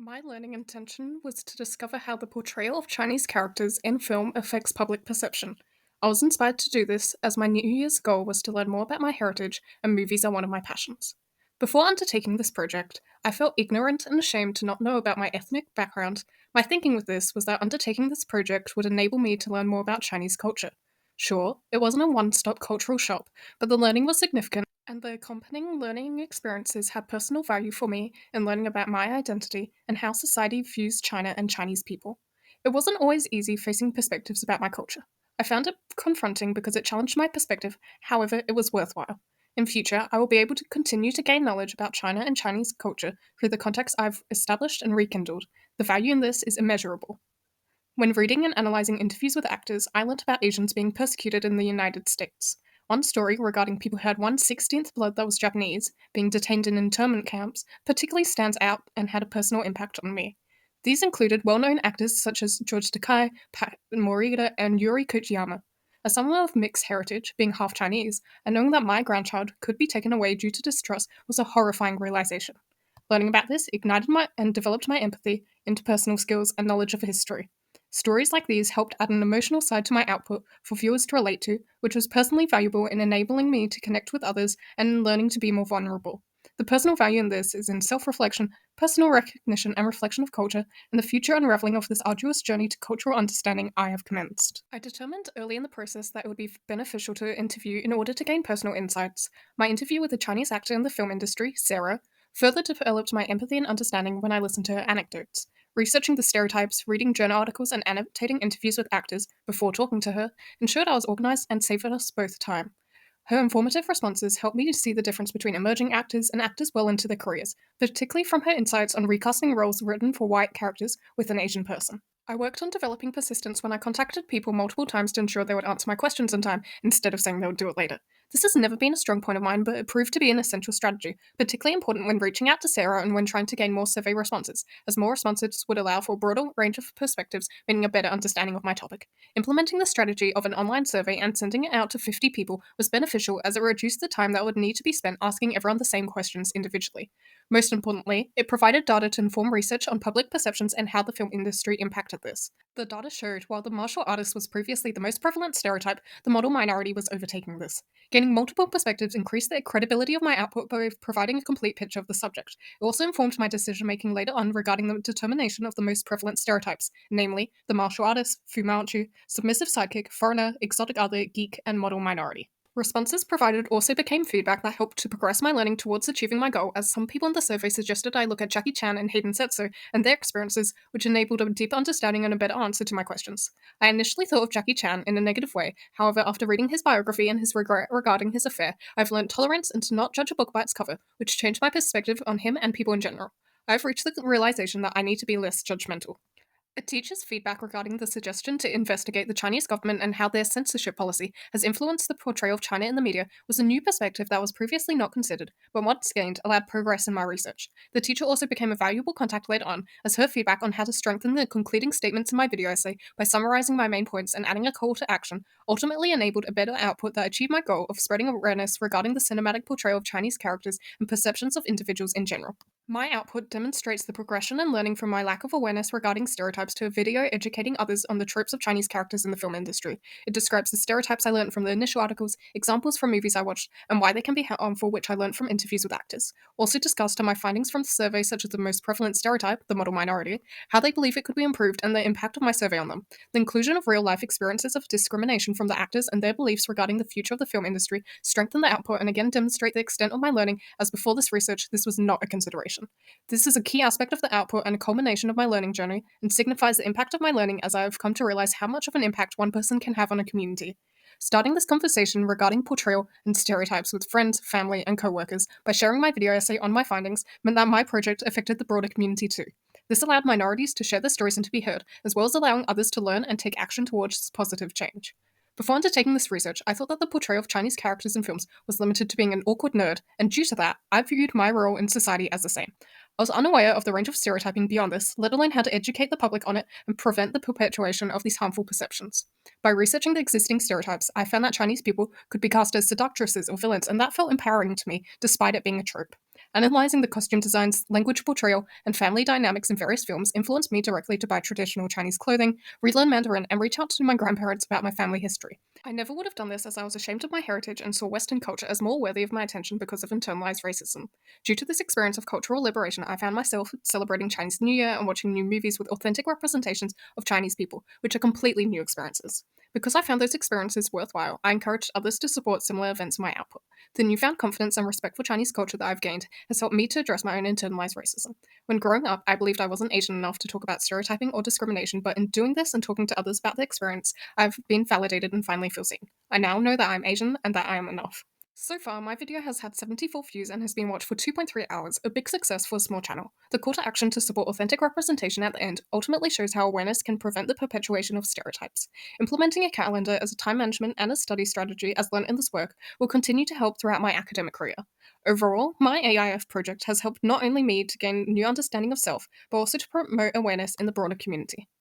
My learning intention was to discover how the portrayal of Chinese characters in film affects public perception. I was inspired to do this as my New Year's goal was to learn more about my heritage, and movies are one of my passions. Before undertaking this project, I felt ignorant and ashamed to not know about my ethnic background. My thinking with this was that undertaking this project would enable me to learn more about Chinese culture. Sure, it wasn't a one stop cultural shop, but the learning was significant, and the accompanying learning experiences had personal value for me in learning about my identity and how society views China and Chinese people. It wasn't always easy facing perspectives about my culture. I found it confronting because it challenged my perspective, however, it was worthwhile. In future, I will be able to continue to gain knowledge about China and Chinese culture through the contacts I've established and rekindled. The value in this is immeasurable. When reading and analyzing interviews with actors, I learnt about Asians being persecuted in the United States. One story regarding people who had 1/16th blood that was Japanese, being detained in internment camps, particularly stands out and had a personal impact on me. These included well known actors such as George Takei, Pat Morita, and Yuri Kochiyama. As someone of mixed heritage, being half Chinese, and knowing that my grandchild could be taken away due to distrust was a horrifying realization. Learning about this ignited my and developed my empathy, interpersonal skills, and knowledge of history. Stories like these helped add an emotional side to my output for viewers to relate to, which was personally valuable in enabling me to connect with others and in learning to be more vulnerable. The personal value in this is in self reflection, personal recognition, and reflection of culture, and the future unraveling of this arduous journey to cultural understanding I have commenced. I determined early in the process that it would be beneficial to interview in order to gain personal insights. My interview with a Chinese actor in the film industry, Sarah, further developed my empathy and understanding when I listened to her anecdotes. Researching the stereotypes, reading journal articles, and annotating interviews with actors before talking to her ensured I was organized and saved us both time. Her informative responses helped me to see the difference between emerging actors and actors well into their careers, particularly from her insights on recasting roles written for white characters with an Asian person. I worked on developing persistence when I contacted people multiple times to ensure they would answer my questions in time instead of saying they would do it later. This has never been a strong point of mine, but it proved to be an essential strategy, particularly important when reaching out to Sarah and when trying to gain more survey responses, as more responses would allow for a broader range of perspectives, meaning a better understanding of my topic. Implementing the strategy of an online survey and sending it out to 50 people was beneficial as it reduced the time that would need to be spent asking everyone the same questions individually. Most importantly, it provided data to inform research on public perceptions and how the film industry impacted this. The data showed while the martial artist was previously the most prevalent stereotype, the model minority was overtaking this. Gaining multiple perspectives increased the credibility of my output by providing a complete picture of the subject. It also informed my decision making later on regarding the determination of the most prevalent stereotypes, namely the martial artist, Fu Manchu, submissive sidekick, foreigner, exotic other, geek, and model minority. Responses provided also became feedback that helped to progress my learning towards achieving my goal, as some people in the survey suggested I look at Jackie Chan and Hayden Setsu and their experiences, which enabled a deeper understanding and a better answer to my questions. I initially thought of Jackie Chan in a negative way, however, after reading his biography and his regret regarding his affair, I've learned tolerance and to not judge a book by its cover, which changed my perspective on him and people in general. I've reached the realization that I need to be less judgmental. A teacher's feedback regarding the suggestion to investigate the Chinese government and how their censorship policy has influenced the portrayal of China in the media was a new perspective that was previously not considered, but once gained allowed progress in my research. The teacher also became a valuable contact later on, as her feedback on how to strengthen the concluding statements in my video essay by summarizing my main points and adding a call to action ultimately enabled a better output that achieved my goal of spreading awareness regarding the cinematic portrayal of Chinese characters and perceptions of individuals in general. My output demonstrates the progression and learning from my lack of awareness regarding stereotypes to a video educating others on the tropes of Chinese characters in the film industry. It describes the stereotypes I learned from the initial articles, examples from movies I watched, and why they can be harmful, which I learned from interviews with actors. Also discussed are my findings from the survey, such as the most prevalent stereotype, the model minority, how they believe it could be improved, and the impact of my survey on them. The inclusion of real life experiences of discrimination from the actors and their beliefs regarding the future of the film industry strengthen the output and again demonstrate the extent of my learning, as before this research, this was not a consideration. This is a key aspect of the output and a culmination of my learning journey, and signifies the impact of my learning as I have come to realize how much of an impact one person can have on a community. Starting this conversation regarding portrayal and stereotypes with friends, family, and co-workers by sharing my video essay on my findings meant that my project affected the broader community too. This allowed minorities to share their stories and to be heard, as well as allowing others to learn and take action towards positive change. Before undertaking this research, I thought that the portrayal of Chinese characters in films was limited to being an awkward nerd, and due to that, I viewed my role in society as the same. I was unaware of the range of stereotyping beyond this, let alone how to educate the public on it and prevent the perpetuation of these harmful perceptions. By researching the existing stereotypes, I found that Chinese people could be cast as seductresses or villains, and that felt empowering to me, despite it being a trope. Analyzing the costume designs, language portrayal, and family dynamics in various films influenced me directly to buy traditional Chinese clothing, relearn Mandarin, and reach out to my grandparents about my family history. I never would have done this as I was ashamed of my heritage and saw Western culture as more worthy of my attention because of internalized racism. Due to this experience of cultural liberation, I found myself celebrating Chinese New Year and watching new movies with authentic representations of Chinese people, which are completely new experiences. Because I found those experiences worthwhile, I encouraged others to support similar events in my output. The newfound confidence and respect for Chinese culture that I've gained has helped me to address my own internalized racism. When growing up, I believed I wasn't Asian enough to talk about stereotyping or discrimination, but in doing this and talking to others about the experience, I've been validated and finally feel seen. I now know that I'm Asian and that I am enough. So far, my video has had 74 views and has been watched for 2.3 hours, a big success for a small channel. The call to action to support authentic representation at the end ultimately shows how awareness can prevent the perpetuation of stereotypes. Implementing a calendar as a time management and a study strategy as learned in this work will continue to help throughout my academic career. Overall, my AIF project has helped not only me to gain new understanding of self, but also to promote awareness in the broader community.